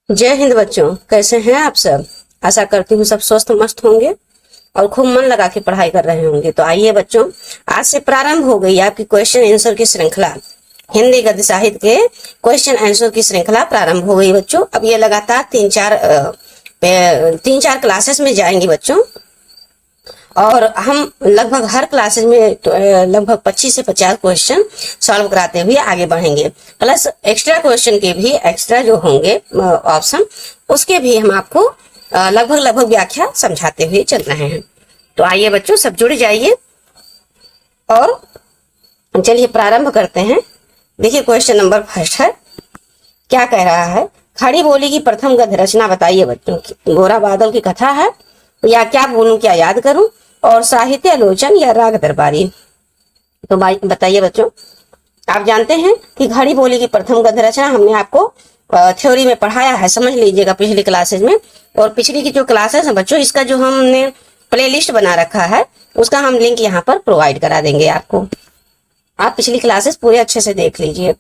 जय हिंद बच्चों, कैसे हैं आप सब। आशा करती हूँ सब स्वस्थ मस्त होंगे और खूब मन लगा के पढ़ाई कर रहे होंगे। तो आइए बच्चों, आज से प्रारंभ हो गई आपकी क्वेश्चन आंसर की श्रृंखला। हिंदी गद्य साहित्य के क्वेश्चन आंसर की श्रृंखला प्रारंभ हो गई बच्चों। अब ये लगातार तीन चार क्लासेस में जाएंगी बच्चों, और हम लगभग हर क्लासेस में लगभग 25 से 50 क्वेश्चन सॉल्व कराते हुए आगे बढ़ेंगे। प्लस एक्स्ट्रा क्वेश्चन के भी एक्स्ट्रा जो होंगे ऑप्शन, उसके भी हम आपको लगभग व्याख्या समझाते हुए चल रहे हैं। तो आइए बच्चों, सब जुड़ जाइए और चलिए प्रारंभ करते हैं। देखिए क्वेश्चन नंबर फर्स्ट है, क्या कह रहा है। खड़ी बोली की प्रथम गद्य रचना बताइए बच्चों की। गोरा बादल की कथा है, या क्या बोलूं क्या याद करूं, और साहित्य आलोचन, या राग दरबारी। तो बताइए बच्चों, आप जानते हैं कि खड़ी बोली की प्रथम गद्य रचना हमने आपको थ्योरी में पढ़ाया है, समझ लीजिएगा पिछली क्लासेज में। और पिछली की जो क्लासेस है बच्चों, इसका जो हमने प्लेलिस्ट बना रखा है उसका हम लिंक यहाँ पर प्रोवाइड करा देंगे आपको। आप पिछली क्लासेस पूरे अच्छे से देख लीजिए।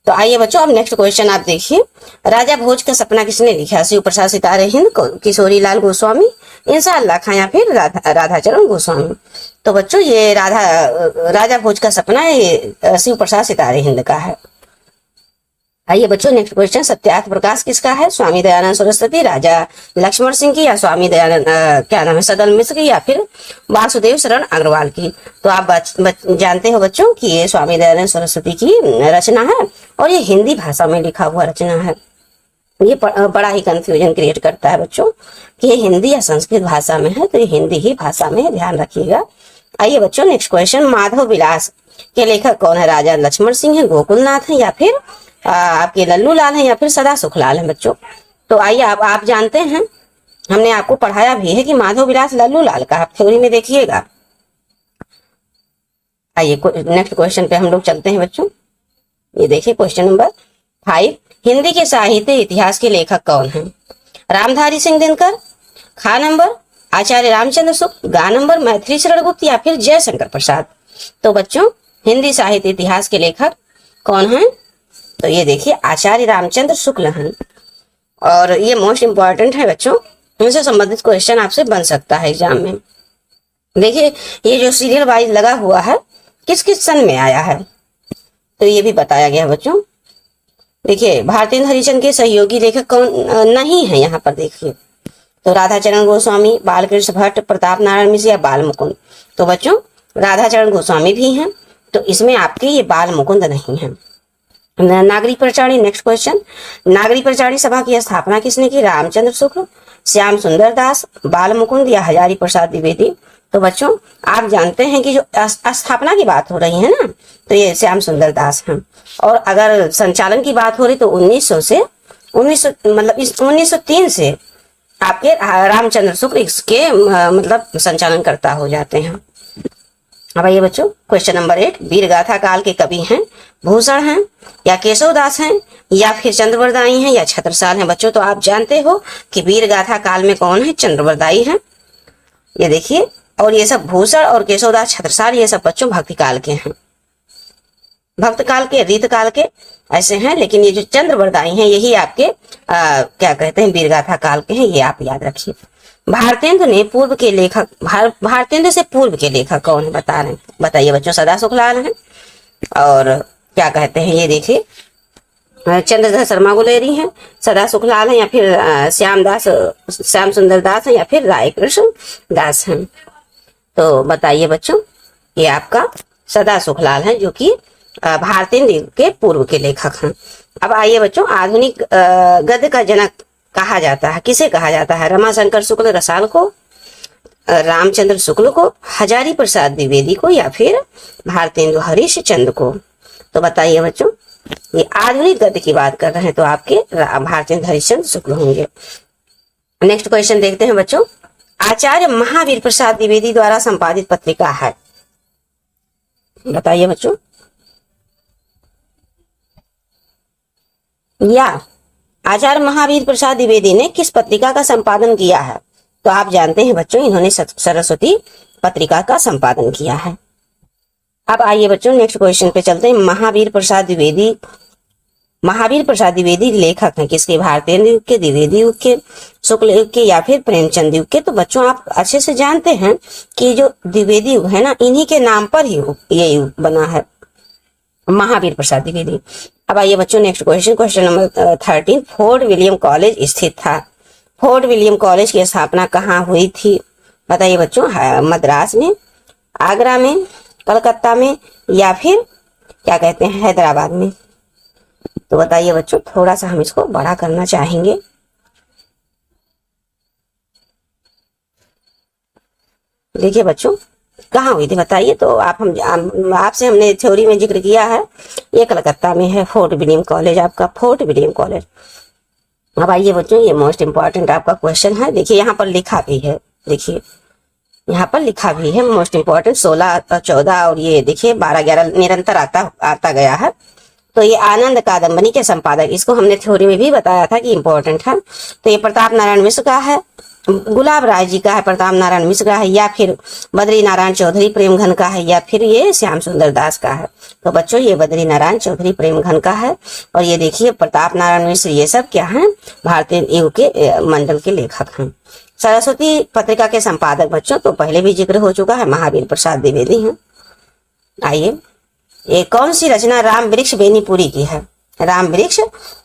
तो आइए बच्चों, अब नेक्स्ट क्वेश्चन आप देखिए। राजा भोज का सपना किसने लिखा। शिव प्रसाद सितारे हिंद, किशोरी लाल गोस्वामी, इंशाअल्लाह खां, या फिर राधाचरण गोस्वामी। तो बच्चों ये राजा भोज का सपना ये शिव प्रसाद सितारे हिंद का है। आइए बच्चों नेक्स्ट क्वेश्चन। सत्यार्थ प्रकाश किसका है। स्वामी दयानंद सरस्वती, राजा लक्ष्मण सिंह की, या स्वामी दयानंद क्या नाम है सदल मिश्र की, या फिर वासुदेव शरण अग्रवाल की। तो आप जानते हो बच्चों कि ये स्वामी दयानंद सरस्वती की रचना है और ये हिंदी भाषा में लिखा हुआ रचना है। ये बड़ा ही कंफ्यूजन क्रिएट करता है बच्चों कि ये हिंदी या संस्कृत भाषा में है, तो ये हिंदी ही भाषा में है, ध्यान रखिएगा। आइए बच्चों नेक्स्ट क्वेश्चन। माधव विलास के लेखक कौन है। राजा लक्ष्मण सिंह है, गोकुलनाथ है, या फिर आपके लल्लू लाल है, या फिर सदा सुखलाल है बच्चों। तो आइए आप जानते हैं, हमने आपको पढ़ाया भी है कि माधव विलास लल्लू लाल का, आप थ्योरी में देखिएगा। आइए नेक्स्ट क्वेश्चन पे हम लोग चलते हैं बच्चों। ये देखिए क्वेश्चन नंबर 5। हिंदी के साहित्य इतिहास के लेखक कौन है। रामधारी सिंह दिनकर, खा नंबर आचार्य रामचंद्र शुक्ल, गा नंबर मैथिली शरण गुप्त, या फिर जयशंकर प्रसाद। तो बच्चों हिंदी साहित्य इतिहास के लेखक कौन है। तो ये देखिए आचार्य रामचंद्र शुक्ल हैं, और ये मोस्ट इंपॉर्टेंट है बच्चों, इनसे संबंधित क्वेश्चन आपसे बन सकता है एग्जाम में। देखिए ये जो सीरियल वाइज लगा हुआ है किस किस सन में आया है, तो ये भी बताया गया बच्चों। देखिए भारतेंद्र हरिश्चंद्र के सहयोगी लेखक कौन नहीं है यहाँ पर। देखिए तो राधाचरण गोस्वामी, बालकृष्ण भट्ट, प्रताप नारायण मिश्र, या बाल मुकुंद। तो बच्चों राधाचरण गोस्वामी भी हैं, तो इसमें आपके ये बाल मुकुंद नहीं है। नागरी प्रचारी नेक्स्ट क्वेश्चन। नागरी प्रचारी सभा की स्थापना किसने की। रामचंद्र शुक्ल, श्याम सुंदर दास, बाल मुकुंद, या हजारी प्रसाद द्विवेदी। तो बच्चों आप जानते हैं कि जो स्थापना की बात हो रही है ना, तो ये श्याम सुंदर दास हैं। और अगर संचालन की बात हो रही तो 1903 से आपके रामचंद्र शुक्ल इसके मतलब संचालन करता हो जाते हैं। अब आइए बच्चों क्वेश्चन नंबर 8। वीर गाथा काल के कवि हैं भूषण हैं, या केशवदास हैं, या फिर चंद्रवरदाई हैं, या छत्रसाल हैं बच्चों। तो आप जानते हो कि वीर गाथा काल में कौन है, चंद्रवरदाई हैं। ये देखिए, और ये सब भूषण और केशवदास छत्रसाल ये सब बच्चों भक्ति काल के हैं, भक्त काल के, रीत काल के ऐसे हैं। लेकिन ये जो चंद्रवरदाई हैं यही आपके क्या कहते हैं वीरगाथा काल के हैं, ये आप याद रखिए। भारतेंदु से पूर्व के लेखक कौन है बता रहे हैं, बताइए बच्चों। सदा सुखलाल हैं, और क्या कहते हैं ये देखिए चंद्रधर शर्मा गुलेरी हैं, सदा सुखलाल हैं, या फिर श्याम सुंदर दास हैं, या फिर राय कृष्ण दास हैं। तो बताइए बच्चों, ये आपका सदा सुखलाल हैं जो कि भारतेंदु के पूर्व के लेखक हैं। अब आइए बच्चों, आधुनिक गद्य का जनक कहा जाता है, किसे कहा जाता है। रमाशंकर शुक्ल रसाल को, रामचंद्र शुक्ल को, हजारी प्रसाद द्विवेदी को, या फिर भारतेंदु हरिश्चंद्र को। तो बताइए बच्चों, ये आधुनिक गद्य की बात कर रहे हैं तो आपके भारतेंदु हरिश्चंद्र शुक्ल होंगे। नेक्स्ट क्वेश्चन देखते हैं बच्चों। आचार्य महावीर प्रसाद द्विवेदी द्वारा संपादित पत्रिका है, बताइए बच्चों। या आचार्य महावीर प्रसाद द्विवेदी ने किस पत्रिका का संपादन किया है। तो आप जानते हैं बच्चों इन्होंने सरस्वती पत्रिका का संपादन किया है। अब आइए बच्चों नेक्स्ट क्वेश्चन पे चलते हैं। महावीर प्रसाद द्विवेदी महावीर प्रसाद द्विवेदी लेखक हैं किसके? भारतेंद्र युग के, द्विवेदी युग के, शुक्ल युग के या फिर प्रेमचंद युग के। तो बच्चों आप अच्छे से जानते हैं कि जो द्विवेदी युग है ना, इन्हीं के नाम पर ही ये युग बना है, महावीर प्रसाद द्विवेदी। अब आइए बच्चों next question, question number 13। Fort William college स्थित था। फोर्ट विलियम कॉलेज की स्थापना कहाँ हुई थी? बताइए बच्चों, मद्रास में, आगरा में, कलकत्ता में या फिर क्या कहते हैं हैदराबाद में? तो बताइए बच्चों, थोड़ा सा हम इसको बड़ा करना चाहेंगे। देखिए बच्चों, कहाँ हुई थी बताइए। तो आपसे हमने थ्योरी में जिक्र किया है, ये कलकत्ता में है फोर्ट विलियम कॉलेज, आपका फोर्ट विलियम कॉलेज। अब आइए बच्चों, ये मोस्ट इंपॉर्टेंट आपका क्वेश्चन है। देखिए यहाँ पर लिखा भी है, देखिए यहाँ पर लिखा भी है मोस्ट इंपॉर्टेंट 16, 14 और ये देखिए 12, 11 निरंतर आता गया है। तो ये आनंद कादम्बनी के संपादक, इसको हमने थ्योरी में भी बताया था कि इंपॉर्टेंट है। तो ये प्रताप नारायण मिश्र का है, गुलाब राय जी का है, प्रताप नारायण मिश्र का है, या फिर बद्री नारायण चौधरी प्रेमघन का है, या फिर ये श्याम सुंदर दास का है। तो बच्चों ये बद्री नारायण चौधरी प्रेमघन का है। और ये देखिए प्रताप नारायण मिश्र, ये सब क्या हैं? भारतीय युग के मंडल के लेखक हैं। सरस्वती पत्रिका के संपादक बच्चों तो पहले भी जिक्र हो चुका है, महावीर प्रसाद द्विवेदी हैं। आइए, ये कौन सी रचना राम वृक्ष बेनीपुरी की है? राम वृक्ष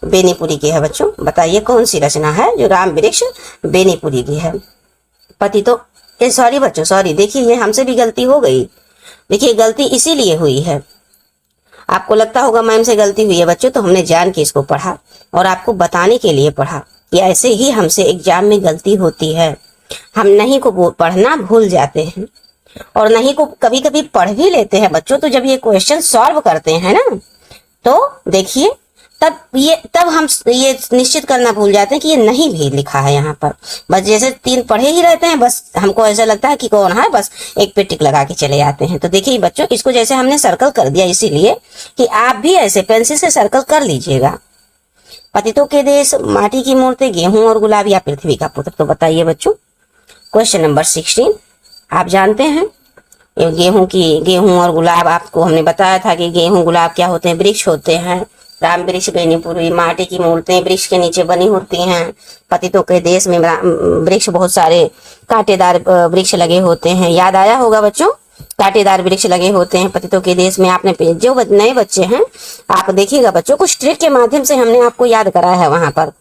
बेनीपुरी की है बच्चों, बताइए कौन सी रचना है जो राम वृक्ष बेनीपुरी की है? पति तो सॉरी बच्चों, सॉरी, देखिए ये हमसे भी गलती हो गई। देखिए गलती इसीलिए हुई है, आपको लगता होगा मैम से गलती हुई है बच्चों, तो हमने जान के इसको पढ़ा और आपको बताने के लिए पढ़ा कि ऐसे ही हमसे एग्जाम में गलती होती है। हम नहीं को पढ़ना भूल जाते हैं और नहीं को कभी कभी पढ़ भी लेते हैं बच्चों। तो जब ये क्वेश्चन सॉल्व करते हैं ना, तो देखिए तब हम ये निश्चित करना भूल जाते हैं कि ये नहीं भी लिखा है यहाँ पर। बस जैसे 3 पढ़े ही रहते हैं, बस हमको ऐसा लगता है कि कौन है, बस एक पे टिक लगा के चले जाते हैं। तो देखिए बच्चों, इसको जैसे हमने सर्कल कर दिया इसीलिए कि आप भी ऐसे पेंसिल से सर्कल कर लीजिएगा। पतितों के देश, माटी की मूर्ति, गेहूं और गुलाब या पृथ्वी का पुत्र? तो बताइए बच्चों, क्वेश्चन नंबर 16। आप जानते हैं गेहूं और गुलाब, आपको हमने बताया था कि गेहूं गुलाब क्या होते हैं? वृक्ष होते हैं। राम वृक्ष बेनीपुरी, माटी की मूर्तें वृक्ष के नीचे बनी होती हैं। पतितों के देश में वृक्ष बहुत सारे कांटेदार वृक्ष लगे होते हैं। याद आया होगा बच्चों, कांटेदार वृक्ष लगे होते हैं पतितों के देश में। आपने जो नए बच्चे हैं आप देखिएगा बच्चों, कुछ ट्रिक के माध्यम से हमने आपको याद कराया है वहां पर,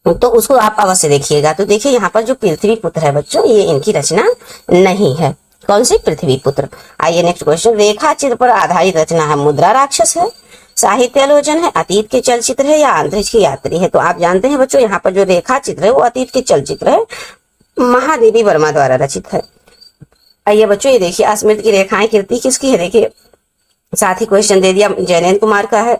तो उसको आप अवश्य देखिएगा। तो देखिए यहाँ पर जो पृथ्वी पुत्र है बच्चों, ये इनकी रचना नहीं है। कौन सी? पृथ्वी पुत्र। आइए नेक्स्ट क्वेश्चन, रेखा चित्र पर आधारित रचना है। मुद्रा राक्षस है, साहित्य आलोचन है, अतीत के चलचित्र है या अंतरिक्ष की यात्री है? तो आप जानते हैं बच्चों, यहाँ पर जो रेखा चित्र है वो अतीत के चलचित्र है, महादेवी वर्मा द्वारा रचित है। आइए बच्चों, ये देखिए अस्मित की रेखाएं कीर्ति किसकी है? देखिए साथ ही क्वेश्चन दे दिया, जयनेन्द्र कुमार का है,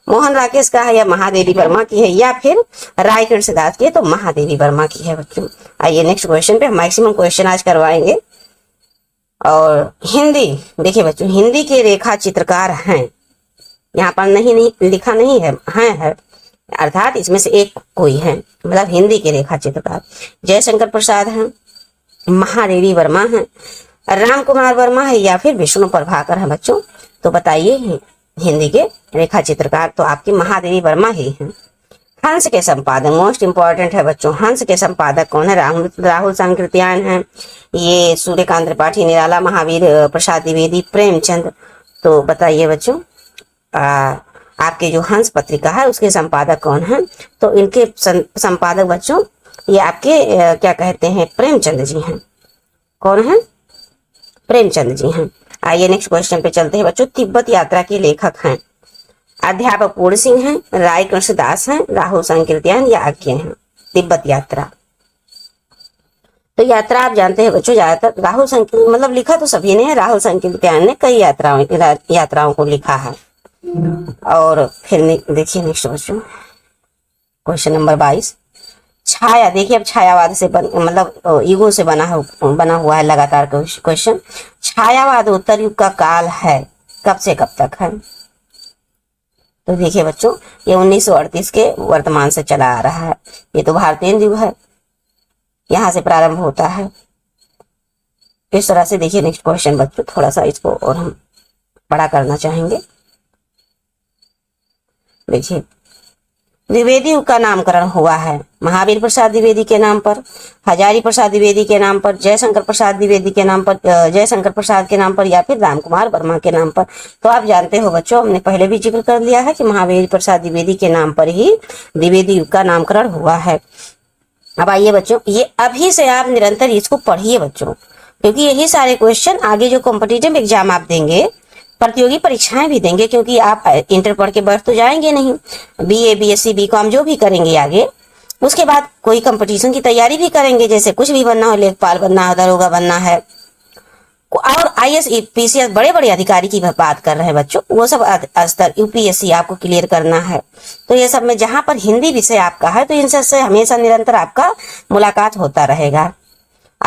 मोहन राकेश का है या महादेवी वर्मा की है, या फिर रायकृष्ण सिद्धार्थ की है? तो महादेवी वर्मा की है बच्चों। आइए नेक्स्ट क्वेश्चन पे, मैक्सिमम क्वेश्चन आज करवाएंगे। और हिंदी, देखिए बच्चों, हिंदी के रेखा चित्रकार हैं, यहाँ पर नहीं लिखा नहीं है, है अर्थात इसमें से एक कोई है, मतलब हिंदी के रेखा चित्रकार जयशंकर प्रसाद हैं, महादेवी वर्मा हैं, राम कुमार वर्मा है या फिर विष्णु प्रभाकर है बच्चों? तो बताइए हिंदी के रेखा चित्रकार तो आपके महादेवी वर्मा ही हैं। हंस के संपादक मोस्ट इंपॉर्टेंट है बच्चों, हंस के संपादक कौन है? राहुल सांकृत्यायन है, ये सूर्यकांत त्रिपाठी, निराला, महावीर प्रसाद द्विवेदी, प्रेमचंद। तो बताइए बच्चों, आपके जो हंस पत्रिका है उसके संपादक कौन है? तो इनके संपादक बच्चों ये आपके क्या कहते हैं? प्रेमचंद जी हैं। कौन है? प्रेमचंद जी हैं। आइए नेक्स्ट क्वेश्चन पे चलते हैं बच्चों, तिब्बत यात्रा के लेखक हैं। अध्यापक पूर्ण सिंह हैं, रायकृष्ण दास हैं, राहुल सांकृत्यायन या आज्ञे हैं? तिब्बत यात्रा, तो यात्रा आप जानते हैं बच्चों, ज्यादातर राहुल मतलब लिखा तो सभी ने है, राहुल सांकृत्यायन ने कई यात्राओं को लिखा है। और फिर देखिए नेक्स्ट बच्चों, क्वेश्चन नंबर 22। छाया, देखिए अब छायावाद से मतलब युगों से बना हुआ है लगातार क्वेश्चन। छायावाद उत्तर युग का काल है, कब से कब तक है? तो देखिए बच्चों, ये 1938 के वर्तमान से चला आ रहा है। ये तो भारतीय युग है, यहां से प्रारंभ होता है। इस तरह से देखिए नेक्स्ट क्वेश्चन बच्चों, थोड़ा सा इसको और हम बड़ा करना चाहेंगे। देखिए, द्विवेदी युग का नामकरण हुआ है महावीर प्रसाद द्विवेदी के नाम पर, हजारी प्रसाद द्विवेदी के नाम पर, जयशंकर प्रसाद द्विवेदी के नाम पर, जयशंकर प्रसाद के नाम पर, या फिर राम कुमार वर्मा के नाम पर। तो आप जानते हो बच्चों, हमने पहले भी जिक्र कर लिया है कि महावीर प्रसाद द्विवेदी के नाम पर ही द्विवेदी युग का नामकरण हुआ है। अब आइए बच्चों, ये अभी से आप निरंतर इसको पढ़िए बच्चों, क्योंकि यही सारे क्वेश्चन आगे जो कॉम्पिटिटिव एग्जाम आप देंगे, प्रतियोगी परीक्षाएं भी देंगे, क्योंकि आप इंटर पढ़ के बैठ तो जाएंगे नहीं, बीए बीएससी बीकॉम जो भी करेंगे आगे, उसके बाद कोई कंपटीशन की तैयारी भी करेंगे, जैसे कुछ भी बनना हो, लेखपाल बनना हो, दरोगा बनना है, और आईएएस पीसीएस बड़े बड़े अधिकारी की बात कर रहे हैं बच्चों, वो सब स्तर यूपीएससी आपको क्लियर करना है। तो ये सब में जहां पर हिंदी विषय आपका है, तो इनसे हमेशा निरंतर आपका मुलाकात होता रहेगा।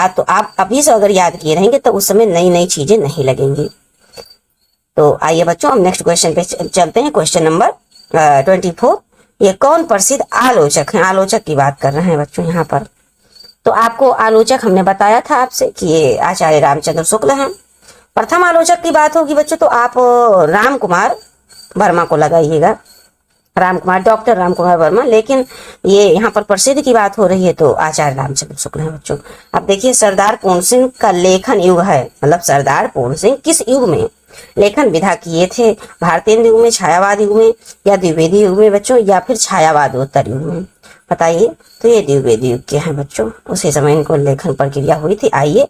तो आप अभी से अगर याद किए रहेंगे तो उस समय नई नई चीजें नहीं लगेंगी। तो आइए बच्चों, हम नेक्स्ट क्वेश्चन पे चलते हैं। क्वेश्चन नंबर 24, ये कौन प्रसिद्ध आलोचक हैं? आलोचक की बात कर रहे हैं बच्चों यहाँ पर। तो आपको आलोचक हमने बताया था आपसे कि ये आचार्य रामचंद्र शुक्ल हैं। प्रथम आलोचक की बात होगी बच्चों, तो आप राम कुमार वर्मा को लगाइएगा, डॉक्टर राम कुमार वर्मा। लेकिन ये यहाँ पर प्रसिद्ध की बात हो रही है तो आचार्य रामचंद्र शुक्ल हैं बच्चों। अब देखिए, सरदार पूर्ण सिंह का लेखन युग है, मतलब सरदार पूर्ण सिंह किस युग में लेखन विधा किए थे? भारतीय युग में, छायावाद युग में, या द्विवेदी युग में बच्चों, या फिर छायावादोत्तर युग में? बताइए। तो ये द्विवेदी युग के हैं बच्चों, उसी समय इनको लेखन प्रक्रिया हुई थी। आइए,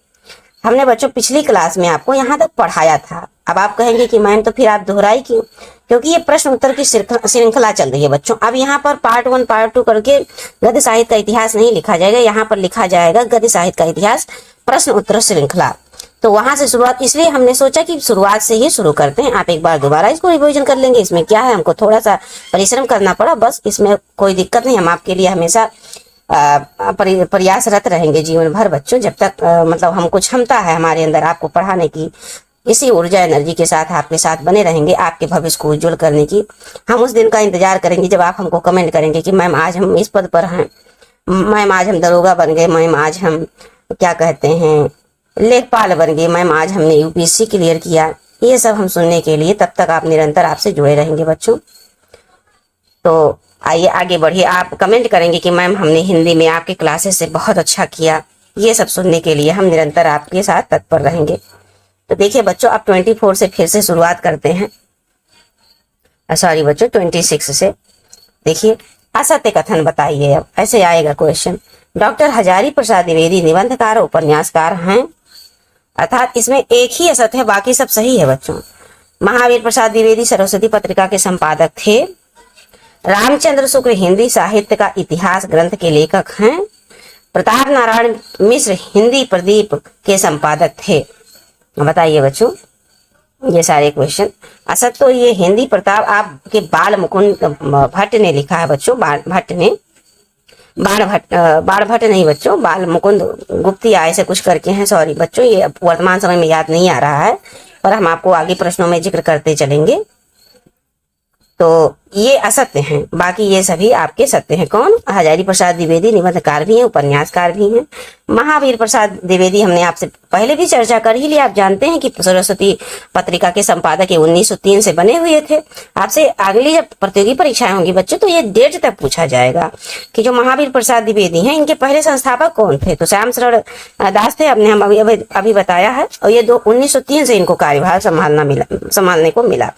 हमने बच्चों पिछली क्लास में आपको यहाँ तक पढ़ाया था। अब आप कहेंगे कि मैम तो फिर आप दोहराई क्यों? क्योंकि ये प्रश्न उत्तर की श्रृंखला चल रही है बच्चों। अब यहाँ पर पार्ट 1 पार्ट 2 करके गद्य साहित्य का इतिहास नहीं लिखा जाएगा, यहाँ पर लिखा जाएगा गद्य साहित्य का इतिहास प्रश्न उत्तर श्रृंखला। तो वहां से शुरुआत, इसलिए हमने सोचा कि शुरुआत से ही शुरू करते हैं। आप एक बार दोबारा इसको रिवीजन कर लेंगे, इसमें क्या है, हमको थोड़ा सा परिश्रम करना पड़ा, बस इसमें कोई दिक्कत नहीं। हम आपके लिए हमेशा प्रयासरत रहेंगे जीवन भर बच्चों, जब तक मतलब हमको क्षमता है हमारे अंदर आपको पढ़ाने की। इसी ऊर्जा एनर्जी के साथ आपके साथ बने रहेंगे, आपके भविष्य को उज्जवल करने की। हम उस दिन का इंतजार करेंगे जब आप हमको कमेंट करेंगे कि मैम आज हम इस पद पर हैं, मैम आज हम दरोगा बन गए, मैम आज हम क्या कहते हैं लेखपाल बन गए, मैम आज हमने यूपीएससी क्लियर किया। ये सब हम सुनने के लिए तब तक आप निरंतर आपसे जुड़े रहेंगे बच्चों। तो आइए आगे बढ़िए। आप कमेंट करेंगे कि मैम हमने हिंदी में आपके क्लासेस से बहुत अच्छा किया। ये सब सुनने के लिए हम निरंतर आपके साथ तत्पर रहेंगे। तो देखिए बच्चों, अब 24 से फिर से शुरुआत करते हैं, सॉरी बच्चों 26 से। देखिए, असत्य कथन बताइए। अब ऐसे आएगा क्वेश्चन। डॉक्टर हजारी प्रसाद द्विवेदी निबंधकार उपन्यासकार हैं, अर्थात इसमें एक ही असत्य है, बाकी सब सही है बच्चों। महावीर प्रसाद द्विवेदी सरस्वती पत्रिका के संपादक थे। रामचंद्र शुक्ल हिंदी साहित्य का इतिहास ग्रंथ के लेखक हैं। प्रताप नारायण मिश्र हिंदी प्रदीप के संपादक थे। बताइए बच्चों, ये सारे क्वेश्चन असत। तो ये हिंदी प्रताप आपके बाल मुकुंद भट्ट ने लिखा है बच्चों, भट्ट ने, बाण भट्ट नहीं बच्चों, बाल मुकुंद गुप्ती आय से कुछ करके हैं, सॉरी बच्चों, ये वर्तमान समय में याद नहीं आ रहा है, पर हम आपको आगे प्रश्नों में जिक्र करते चलेंगे। तो ये असत्य हैं, बाकी ये सभी आपके सत्य हैं। कौन? हजारी प्रसाद द्विवेदी निबंधकार भी हैं, उपन्यासकार भी हैं। महावीर प्रसाद द्विवेदी हमने आपसे पहले भी चर्चा कर ही लिया। आप जानते हैं कि सरस्वती पत्रिका के संपादक 1903 से बने हुए थे। आपसे अगली जब प्रतियोगी परीक्षाएं होंगी बच्चों, तो ये डेट तक पूछा जाएगा कि जो महावीर प्रसाद द्विवेदी हैं, इनके पहले संस्थापक कौन थे? तो श्याम शरण दास थे, अपने हम अभी बताया है। और ये 1903 से इनको कार्यभार संभालने को मिला।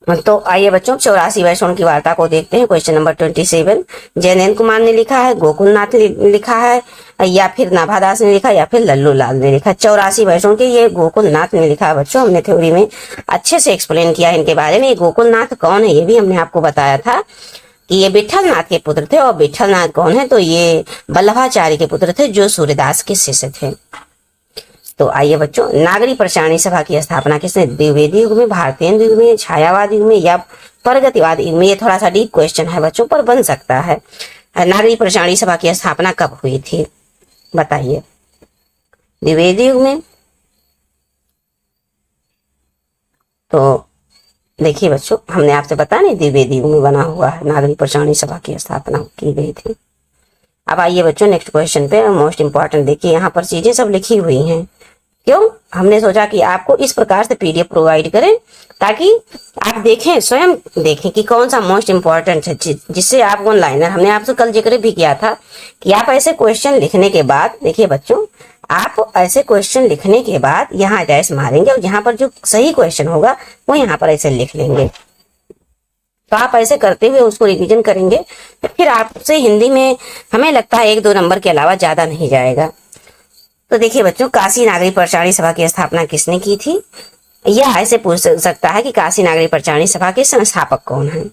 तो आइए बच्चों, 84 वैष्णव की वार्ता को देखते हैं। क्वेश्चन नंबर 27, जयनेन्द्र कुमार ने लिखा है, गोकुलनाथ ने लिखा है, या फिर नाभादास ने लिखा, या फिर लल्लू लाल ने लिखा। 84 वैष्णव के ये गोकुलनाथ ने लिखा है बच्चों। हमने थ्योरी में अच्छे से एक्सप्लेन किया है इनके बारे में। ये गोकुलनाथ कौन है ये भी हमने आपको बताया था कि ये विठलनाथ के पुत्र थे। और विठलनाथ कौन है? तो ये वल्लभाचार्य के पुत्र थे, जो सूर्यदास के शिष्य थे। तो आइए बच्चों, नागरिक प्रचारणी सभा की स्थापना किसने? द्विवेदी युग में, भारतीय युग में, छायावाद युग में, या प्रगतिवाद युग में? ये थोड़ा सा डीप क्वेश्चन है बच्चों, पर बन सकता है। नागरिक प्रचारणी सभा की स्थापना कब हुई थी? बताइए। द्विवेदी युग में। तो देखिए बच्चों, हमने आपसे बताया नहीं, द्विवेदी युग में बना हुआ है, नागरिक प्रचारणी सभा की स्थापना की गई थी। अब आइए बच्चों नेक्स्ट क्वेश्चन पे, मोस्ट इंपॉर्टेंट। देखिए यहाँ पर चीजें सब लिखी हुई हैं क्यों? हमने सोचा कि आपको इस प्रकार से पीडीएफ प्रोवाइड करें ताकि आप देखें, स्वयं देखें कि कौन सा मोस्ट इंपॉर्टेंट है, जिससे आप ऑनलाइनर, हमने आपसे कल जिक्र भी किया था कि आप ऐसे क्वेश्चन लिखने के बाद, देखिए बच्चों, आप ऐसे क्वेश्चन लिखने के बाद यहाँ डैश मारेंगे और यहाँ पर जो सही क्वेश्चन होगा वो यहाँ पर ऐसे लिख लेंगे। तो आप ऐसे करते हुए उसको रिवीजन करेंगे, फिर आपसे हिंदी में हमें लगता है 1-2 नंबर के अलावा ज्यादा नहीं जाएगा। तो देखिए बच्चों, काशी नागरिक प्रचारणी सभा की स्थापना किसने की थी? यह ऐसे पूछ सकता है कि काशी नागरिक प्रचारणी सभा के संस्थापक कौन हैं?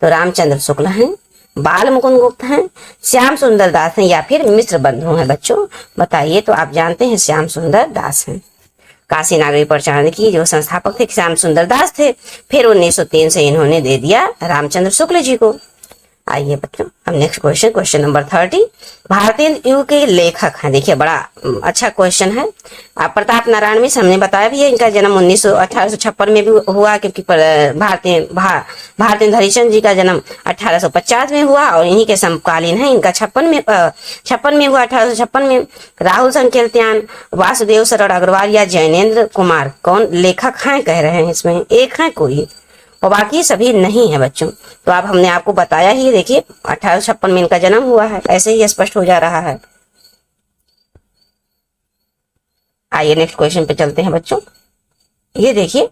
तो रामचंद्र शुक्ल हैं, बाल मुकुंद गुप्त हैं, श्याम सुंदर दास हैं, या फिर मिश्र बंधु हैं? बच्चों बताइए। तो आप जानते हैं श्याम सुंदर दास हैं। काशी नागरिक प्रचारणी की जो संस्थापक थे श्याम सुंदर दास थे, फिर 1903 से इन्होंने दे दिया रामचंद्र शुक्ल जी को। आइए बच्चों, अब नेक्स्ट क्वेश्चन, क्वेश्चन नंबर 30, भारतीय युग के लेखक हैं। देखिए बड़ा अच्छा क्वेश्चन है। प्रताप नारायण मिश्र, हमने बताया भी है, इनका जन्म 1856 में भी हुआ, क्योंकि भारतीय हरिश्चंद्र जी का जन्म 1850 में हुआ और इन्हीं के समकालीन है। इनका 56 में हुआ, 1856 में। राहुल संकीर्त्यान, वासुदेव शरण अग्रवाल या जैनेन्द्र कुमार, कौन लेखक हैं कह रहे हैं? इसमें एक है कोई और बाकी सभी नहीं है बच्चों। तो अब हमने आपको बताया ही, देखिए 1856 में इनका जन्म हुआ है, ऐसे ही स्पष्ट हो जा रहा है। आइए नेक्स्ट क्वेश्चन पे चलते हैं बच्चों। ये देखिए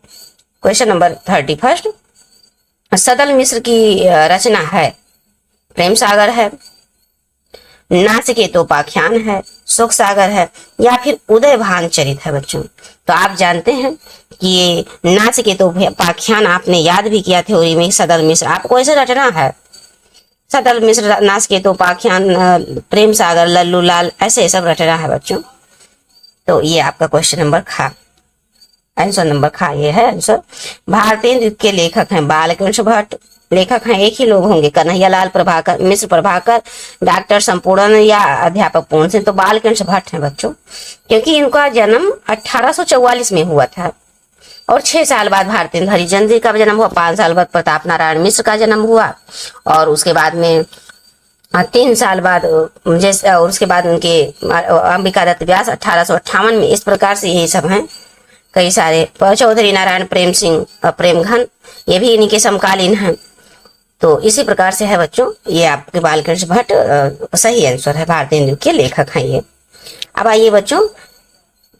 क्वेश्चन नंबर 31, सदल मिश्र की रचना है प्रेम सागर है, नाचिकेतोपाख्यान है, सुख सागर है, या फिर उदय भान चरित है? बच्चों तो आप जानते हैं कि ये नाचिकेतोपाख्यान आपने याद भी किया थ्योरी में, सदल मिश्र आपको ऐसे रटना है। सदल मिश्र, नाचिकेतोपाख्यान, प्रेम सागर, लल्लू लाल, ऐसे सब रटना है बच्चों। तो ये आपका क्वेश्चन नंबर खा, आंसर नंबर खा ये है आंसर। भारतीय युग के लेखक हैं बालकृष्ण भट्ट, लेखक हैं एक ही लोग होंगे, कन्हैयालाल प्रभाकर, मिश्र प्रभाकर, डॉक्टर संपूर्ण या अध्यापक पूर्ण सिंह। तो बालकृष्ण भट्ट हैं बच्चों, क्योंकि इनका जन्म 1844 में हुआ था और 6 साल बाद भारतीय हरिश्चंद्र जी का जन्म हुआ, 5 साल बाद प्रताप नारायण मिश्र का जन्म हुआ और उसके बाद में 3 साल बाद जैसे, और उसके बाद उनके अंबिका दत्त व्यास 1858 में। इस प्रकार से यही सब हैं कई सारे। चौधरी नारायण प्रेम सिंह, प्रेमघन, ये भी इन्हीं के समकालीन हैं। तो इसी प्रकार से है बच्चों, ये आपके बालकृष्ण भट्ट सही आंसर है, भारतीय युग के लेखक हैं ये। अब आइए बच्चों,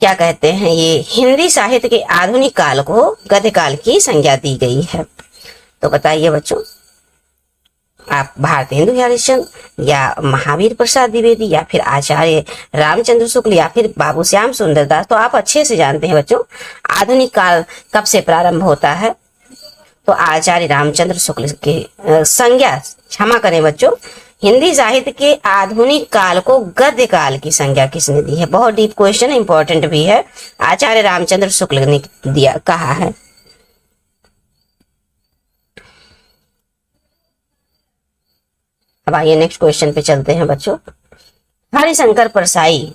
क्या कहते हैं, ये हिंदी साहित्य के आधुनिक काल को गद्य काल की संज्ञा दी गई है। तो बताइए बच्चों, आप भारतेंदु हरिश्चंद्र या महावीर प्रसाद द्विवेदी या फिर आचार्य रामचंद्र शुक्ल या फिर बाबू श्याम सुंदर दास? तो आप अच्छे से जानते हैं बच्चों आधुनिक काल कब से प्रारंभ होता है। तो आचार्य रामचंद्र शुक्ल की संज्ञा, क्षमा करें बच्चों, हिंदी साहित्य के आधुनिक काल को गद्य काल की संज्ञा किसने दी है? बहुत डीप क्वेश्चन है, इंपॉर्टेंट भी है। आचार्य रामचंद्र शुक्ल ने दिया, कहा है। अब आइए नेक्स्ट क्वेश्चन पे चलते हैं बच्चों। हरिशंकर परसाई,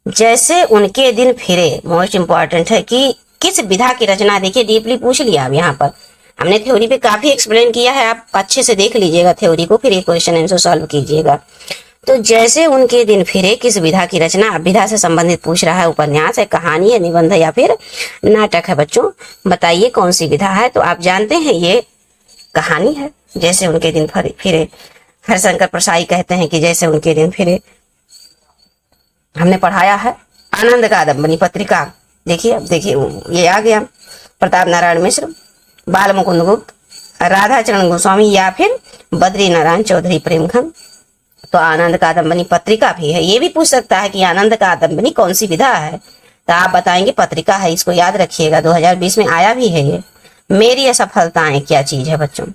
जैसे उनके दिन फिरे, मोस्ट इंपॉर्टेंट है कि किस विधा की रचना? देखिए डीपली पूछ लिया अब यहाँ पर, हमने थ्योरी पे काफी एक्सप्लेन किया है, आप अच्छे से देख लीजिएगा थ्योरी को, फिर ये क्वेश्चन आंसर सॉल्व कीजिएगा। तो जैसे उनके दिन फिरे किस विधा की रचना? अब विधा से संबंधित पूछ रहा है, उपन्यास है, कहानी है, निबंध या फिर नाटक है? बच्चों बताइए कौन सी विधा है? तो आप जानते हैं ये कहानी है, जैसे उनके दिन फिरे। हरिशंकर परसाई कहते हैं कि जैसे उनके दिन फिरे, हमने पढ़ाया है आनंद कादंबनी पत्रिका। देखिए अब देखिए ये आ गया, प्रताप नारायण मिश्र, बाल मुकुंद गुप्त, राधा चरण गोस्वामी या फिर बद्री नारायण चौधरी प्रेमघन। तो आनंद कादंबनी पत्रिका भी है। ये भी पूछ सकता है कि आनंद कादंबनी कौन सी विधा है? तो आप बताएंगे पत्रिका है, इसको याद रखिएगा, 2020 में आया भी है ये। मेरी असफलताएं क्या चीज है बच्चों?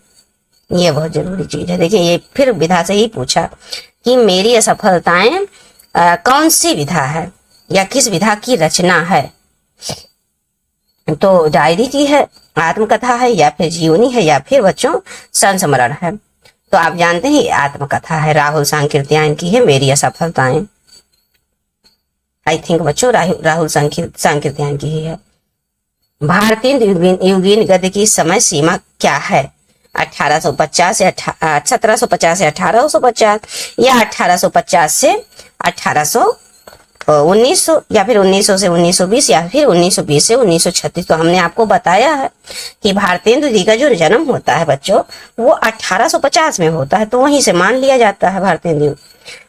ये बहुत जरूरी चीज है। देखिए ये फिर विधा से ही पूछा कि मेरी असफलताएं कौन सी विधा है या किस विधा की रचना है? तो डायरी की है, आत्मकथा है या फिर जीवनी है या फिर बच्चों संस्मरण है? तो आप जानते हैं आत्मकथा है, राहुल सांकीर्त्यायन की है मेरी असफलताएं। आई थिंक बच्चों राहुल सांकीर्त्यायन की ही है। भारतीय युगीन गद्य की समय सीमा क्या है? 1750 से 1850 या 1850 से 1860? 1900 या फिर 1900 से 1920 या फिर 1920 से 1936। तो हमने आपको बताया है कि भारतेंदु जी का जो जन्म होता है बच्चों वो 1850 में होता है, तो वहीं से मान लिया जाता है भारतेंदु।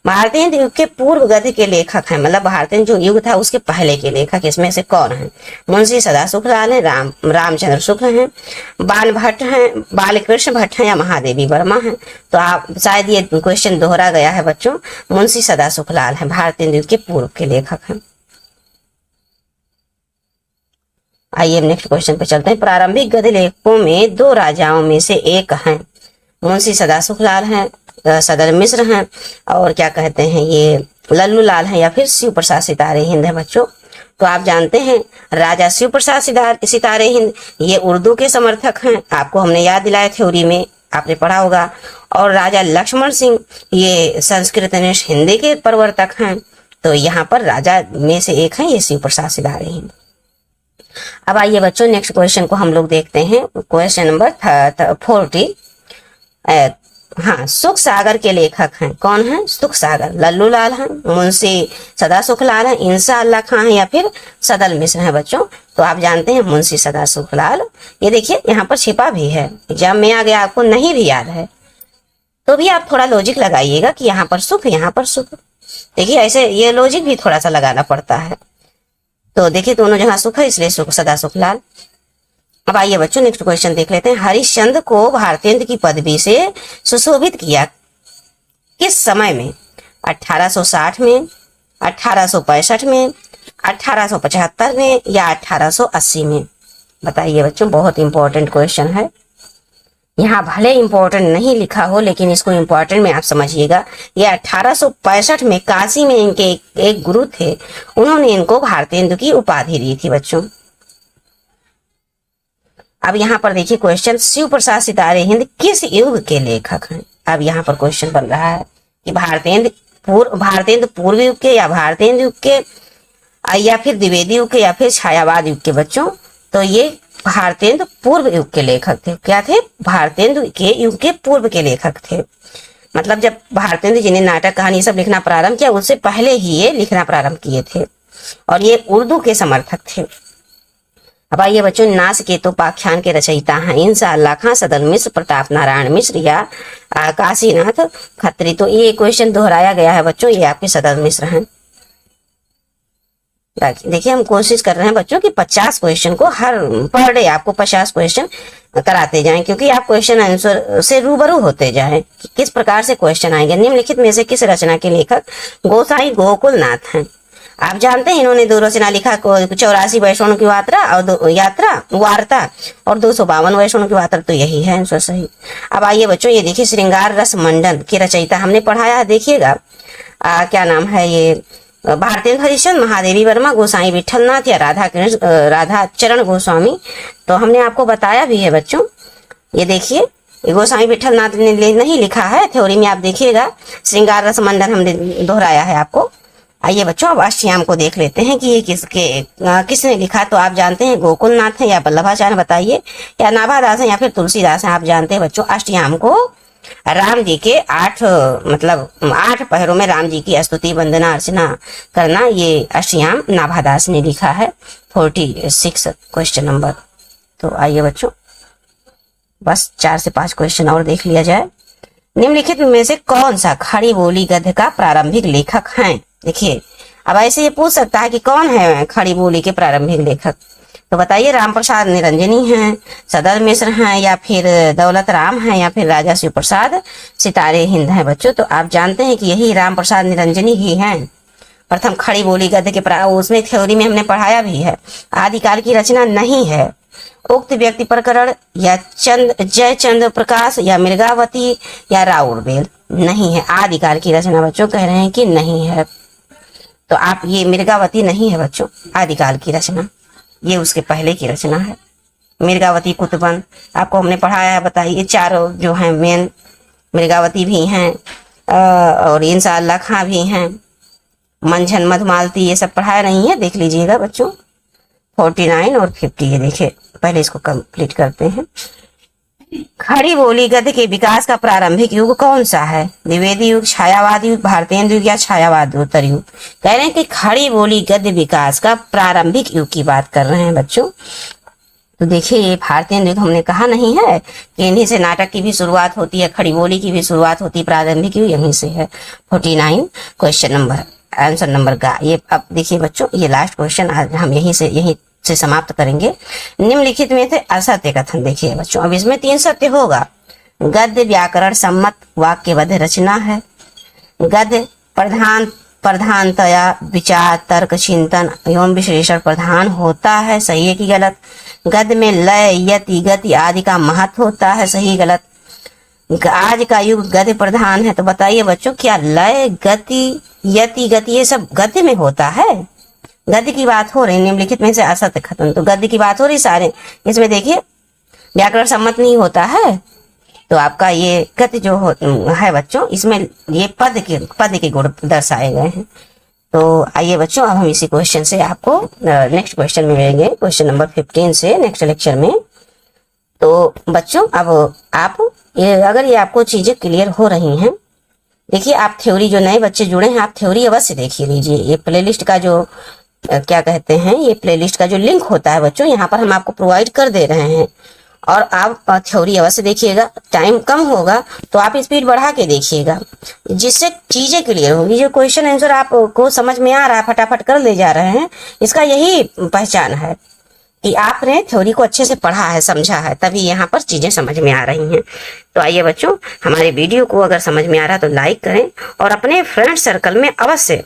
भारतेंदु युग के पूर्व गद्य के लेखक हैं, मतलब भारतेंदु जो युग था उसके पहले के लेखक इसमें से कौन है? मुंशी सदासुखलाल है, रामचंद्र शुक्ल हैं, बाल भट्ट हैं, बालकृष्ण भट्ट हैं या महादेवी वर्मा हैं। तो आप शायद ये क्वेश्चन दोहरा गया है बच्चों, मुंशी सदासुखलाल हैं, भारतेंदु युग के पूर्व के लेखक हैं। आइए नेक्स्ट क्वेश्चन पे चलते हैं। प्रारंभिक गद्य लेखकों में दो राजाओं में से एक हैं, मुंशी सदासुखलाल हैं, सदर मिश्र हैं, और क्या कहते हैं ये लल्लू लाल हैं या फिर शिव प्रसाद सितारे हिंद है बच्चों। तो आप जानते हैं राजा शिव प्रसाद सितारे हिंद ये उर्दू के समर्थक हैं, आपको हमने याद दिलाया थ्योरी में, आपने पढ़ा होगा। और राजा लक्ष्मण सिंह ये संस्कृत निष्ठ हिंदी के प्रवर्तक हैं। तो यहाँ पर राजा में से एक है ये शिव प्रसाद सितारे हिंद। अब आइए बच्चों नेक्स्ट क्वेश्चन को हम लोग देखते हैं, क्वेश्चन नंबर 40। हाँ, सुख सागर के लेखक हैं, कौन है? सुख सागर, लल्लू लाल हैं, मुंशी सदासुखलाल हैं, इंसा अल्लाह खां हैं या फिर सदल मिश्र हैं बच्चों। तो आप जानते हैं मुंशी सदासुखलाल। ये देखिए यहाँ पर छिपा भी है, एग्जाम में आ गया, आपको नहीं भी याद है तो भी आप थोड़ा लॉजिक लगाइएगा कि यहाँ पर सुख यहाँ पर सुख। देखिए ऐसे ये लॉजिक भी थोड़ा सा लगाना पड़ता है। तो देखिए दोनों जगह सुख है इसलिए सुख सदासुखलाल। अब आइए बच्चों नेक्स्ट क्वेश्चन देख लेते हैं। हरिश्चंद्र को भारतेंदु की पदवी से सुशोभित किया किस समय में? 1860 में, 1865 में, 1875 में या 1880 में? बताइए बच्चों, बहुत इंपॉर्टेंट क्वेश्चन है। यहाँ भले इंपॉर्टेंट नहीं लिखा हो लेकिन इसको इंपॉर्टेंट में आप समझिएगा। ये 1865 में काशी में इनके एक गुरु थे, उन्होंने इनको भारतेंदु की उपाधि दी थी बच्चों। अब यहाँ पर देखिए क्वेश्चन, शिव प्रसाद सितारे हिंद किस युग के लेखक हैं? अब यहाँ पर क्वेश्चन बन रहा है कि भारतेंदु पूर्व युग के या भारतेंदु युग के या फिर द्विवेदी युग के या फिर छायावाद युग के बच्चों। तो ये भारतेंदु पूर्व युग के लेखक थे। क्या थे? भारतेंदु के युग के पूर्व के लेखक थे। मतलब जब भारतेंदु जी ने नाटक कहानी सब लिखना प्रारंभ किया उससे पहले ही ये लिखना प्रारंभ किए थे और ये उर्दू के समर्थक थे। अब आइए बच्चों, नासकेतोपाख्यान के रचयिता हैं इंसा अल्लाह खां, सदल मिश्र, प्रताप नारायण मिश्र या काशीनाथ खत्री। तो ये क्वेश्चन दोहराया गया है बच्चों, ये आपके सदल मिश्र हैं। देखिए हम कोशिश कर रहे हैं बच्चों कि 50 क्वेश्चन को हर पर डे आपको 50 क्वेश्चन कराते जाएं, क्योंकि आप क्वेश्चन आंसर से रूबरू होते जाएं कि किस प्रकार से क्वेश्चन आएंगे। निम्नलिखित में से किस रचना के लेखक गोसाई गोकुल नाथ हैं? आप जानते हैं इन्होंने दो रचना लिखा, 84 वैष्णव की वार्ता और 252 वैष्णव की वार्ता। तो यही है आंसर सही। अब आइए बच्चों, ये देखिए श्रृंगार रस मंडन के रचयिता हमने पढ़ाया है, देखिएगा क्या नाम है ये, भारतेंदु हरिश्चंद्र, महादेवी वर्मा, गोसाई विठलनाथ या राधा चरण गोस्वामी। तो हमने आपको बताया भी है बच्चों, ये देखिए गोसाई विठलनाथ ने नहीं लिखा है, थ्योरी में आप देखिएगा। श्रृंगार रस मंडन हमने दोहराया है आपको। आइए बच्चों अब अष्टयाम को देख लेते हैं कि ये किसने लिखा। तो आप जानते हैं गोकुलनाथ है या वल्लभाचार्य, बताइए, या नाभादास है या फिर तुलसीदास है? आप जानते हैं बच्चों अष्टयाम को राम जी के 8 पहरों में राम जी की स्तुति वंदना अर्चना करना, ये अष्टयाम नाभादास ने लिखा है। 46 क्वेश्चन नंबर। तो आइए बच्चों बस 4 से 5 क्वेश्चन और देख लिया जाए। निम्नलिखित में से कौन सा खड़ी बोली गद्य का प्रारंभिक लेखक है? देखिए अब ऐसे ये पूछ सकता है कि कौन है खड़ी बोली के प्रारंभिक लेखक। तो बताइए राम प्रसाद निरंजनी हैं, सदर मिश्र हैं या फिर दौलत राम हैं या फिर राजा शिव प्रसाद सितारे हिंद हैं बच्चों। तो आप जानते हैं कि यही राम प्रसाद निरंजनी ही हैं प्रथम खड़ी बोली गद्य के उसमें थ्योरी में हमने पढ़ाया भी है। आदिकाल की रचना नहीं है। उक्त व्यक्ति प्रकरण या जयचंद्र प्रकाश या मृगावती या राउरबेल नहीं है। आदिकाल की रचना बच्चों कह रहे हैं कि नहीं है, तो आप ये मृगावती नहीं है बच्चों आदिकाल की रचना, ये उसके पहले की रचना है। मृगावती कुतुबन आपको हमने पढ़ाया है, बताइए चारों जो हैं मेन, मृगावती भी हैं और इंसा अल्लाह खां भी हैं, मंझन मधुमालती, ये सब पढ़ाया नहीं है, देख लीजिएगा बच्चों। 49 और 50 ये देखिए, पहले इसको कंप्लीट करते हैं। खड़ी बोली गद्य के विकास का प्रारंभिक युग कौन सा है? द्विवेदी युग, छायावाद युग, भारतेंदु युग या छायावादोत्तर युग? कह रहे हैं कि खड़ी बोली गद्य विकास का प्रारंभिक युग की बात कर रहे हैं बच्चों। तो देखिए ये भारतेंदु युग हमने कहा नहीं है कि इन्हीं से नाटक की भी शुरुआत होती है, खड़ी बोली की भी शुरुआत होती है, प्रारंभिक युग यहीं से है। 49 क्वेश्चन नंबर, आंसर नंबर का। ये अब देखिए बच्चों, ये लास्ट क्वेश्चन आज हम यहीं से समाप्त करेंगे। निम्नलिखित में थे असत्य कथन। देखिए बच्चों, अब इसमें 3 सत्य होगा। गद्य व्याकरण सम्मत वाक्यबद्ध रचना है। गद्य प्रधानतया विचार, तर्क, चिंतन एवं विश्लेषण प्रधान होता है। सही है कि गलत? गद्य में लय, यति, गति आदि का महत्व होता है। सही गलत? आज का युग गद्य प्रधान है, तो बताइए बच्चों क्या लय, गति, यति, गति ये सब गद्य में होता है? गद्य की बात हो रही, निम्नलिखित में से असत्य कथन। तो गद्य की बात हो रही सारे, इसमें देखिए व्याकरण सम्मत नहीं होता है, तो आपका ये गद्य जो है बच्चों, इसमें ये पद के गुण दर्शाए गए हैं। तो आइए बच्चों, अब हम इसी क्वेश्चन से आपको नेक्स्ट क्वेश्चन में मिलेंगे, क्वेश्चन नंबर 15 से नेक्स्ट लेक्चर में। तो बच्चों अब आप अगर ये आपको चीजें क्लियर हो रही हैं, देखिए आप थ्योरी, जो नए बच्चे जुड़े हैं आप थ्योरी अवश्य देखिए लीजिए। ये प्लेलिस्ट का जो क्या कहते हैं, ये प्लेलिस्ट का जो लिंक होता है बच्चों, यहाँ पर हम आपको प्रोवाइड कर दे रहे हैं, और आप थ्योरी अवश्य देखिएगा। टाइम कम होगा तो आप स्पीड बढ़ा के देखिएगा, जिससे चीजें क्लियर होगी। जो क्वेश्चन आंसर आपको समझ में आ रहा है, फटाफट कर ले जा रहे हैं, इसका यही पहचान है कि आपने थ्योरी को अच्छे से पढ़ा है, समझा है, तभी यहाँ पर चीजें समझ में आ रही हैं। तो आइए बच्चों, हमारे वीडियो को अगर समझ में आ रहा है तो लाइक करें, और अपने फ्रेंड सर्कल में अवश्य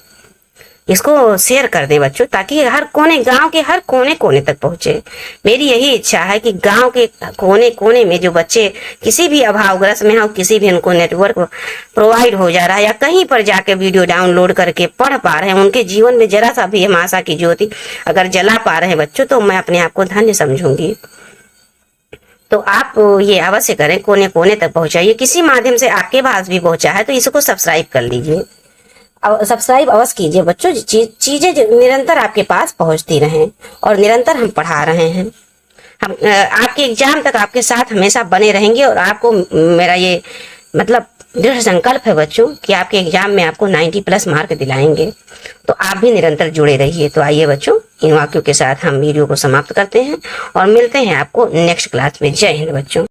इसको शेयर कर दें बच्चों, ताकि हर कोने, गांव के हर कोने कोने तक पहुंचे। मेरी यही इच्छा है कि गांव के कोने कोने में जो बच्चे किसी भी अभावग्रस्त में हो, किसी भी उनको नेटवर्क प्रोवाइड हो जा रहा है, या कहीं पर जाके वीडियो डाउनलोड करके पढ़ पा रहे हैं, उनके जीवन में जरा सा भी हम आशा की ज्योति अगर जला पा रहे हैं बच्चों, तो मैं अपने आप को धन्य समझूंगी। तो आप ये अवश्य करें, कोने कोने तक पहुंचाइए। किसी माध्यम से आपके पास भी पहुंचा है तो इसको सब्सक्राइब कर लीजिए, सब्सक्राइब अवश्य कीजिए बच्चों। चीजें निरंतर आपके पास पहुंचती रहें, और निरंतर हम पढ़ा रहे हैं। हम आपके एग्जाम तक आपके साथ हमेशा बने रहेंगे, और आपको मेरा ये मतलब दृढ़ संकल्प है बच्चों कि आपके एग्जाम में आपको 90+ मार्क दिलाएंगे। तो आप भी निरंतर जुड़े रहिए। तो आइए बच्चों, इन वाक्यों के साथ हम वीडियो को समाप्त करते हैं और मिलते हैं आपको नेक्स्ट क्लास में। जय हिंद बच्चों।